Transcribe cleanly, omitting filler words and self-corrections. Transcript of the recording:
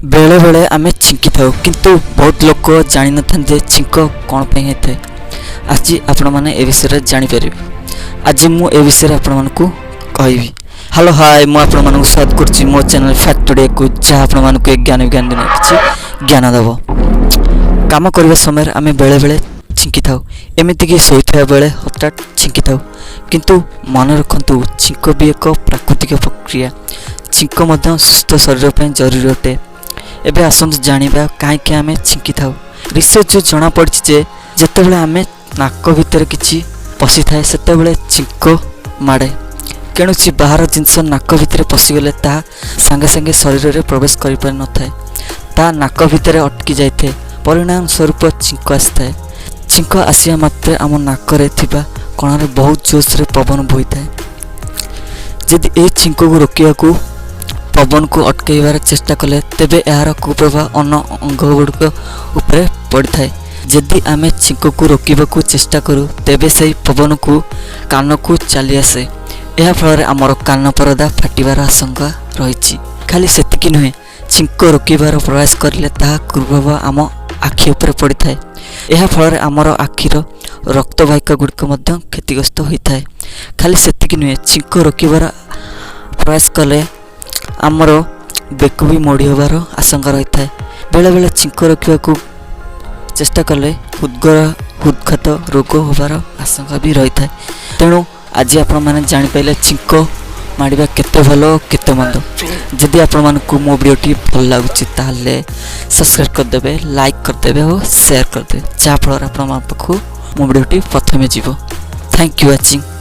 बेले बेले आमे छिंकी थाउ किंतु बहुत लोक जानि न थान जे छिंक कोन पे हेते। आज आपण माने ए विषय जानि परिबे। आज मु ए विषय आपण मानकू कहबी। हेलो हाय मु आपण मानकू स्वागत करछि मो चैनल फैक्ट टुडे को जा आपण मानकू ज्ञान ज्ञान दिन किछि ज्ञान देबो। काम करबा समय आमे बेले बेले छिंकी थाउ एमिति कि सोइथया बेले हठात छिंकी थाउ किंतु मन रखंतु छिंक भी एक प्राकृतिक प्रक्रिया। छिंक मध्य सुस्थ शरीर पे जरूरी अटे। एबे आसंत जानिबा काहे आमे छिंकी थाउ। रिसर्च जना पड़छि जे जेतेबेले आमे नाक भितर किछि पसी थाए सेतेबेले छिंक माडे केणुछि बाहर जिंस नाक भितर पसी गले ता संगे संगे शरीर रे प्रवेश करि पार न थाए ता नाक भितर अटकी जाइथे परिणाम स्वरूप छिंक आस्ताए। छिंक आसिया मात्रे आम नाक रे थिबा कण रे बहुत जोश रे पवन बोई थाए। यदि ए छिंक को रोकिया को पवन को अटकाइबार चेष्टा कले तेबे यार कुप्रभाव अन्न अंग गुड़िक उपरे पड़ थाए। यदि आमे छिंक को रोकिबा को चेष्टा करू तेबे सही पवन को कान को चली आसे। यह फल आमर कान परदा फाटिबार आशंका रही। खाली सेतिकी नुहे छिंक रोकिबार प्रयास करले ताहा कुप्रभाव आम आखि उपरे पड़ थाए। यह फल आमर आखिर रक्तवाहिका गुड़िक मध्य क्षतिग्रस्त होता है। खाली सेतिकी नुहे छिंक रोकिबार प्रयास कले आमर बेक भी मोड़ी होबार आशंका रही है। बेले बेले छिंक रखा को चेष्टा कले हृदघात रोग होबार आशंका भी रही है। तेणु आज आपण माने जानि पाइले छिंक मारिबा केते भलो केते मंद। जदि आपण मानकू मो वीडियोटी भल लागुछि ताहले सब्सक्राइब कर देबे, लाइक कर देबे और शेयर कर देबे जा फल आपण मान पाखु मो वीडियोटी प्रथमे जीवो। Thank you watching.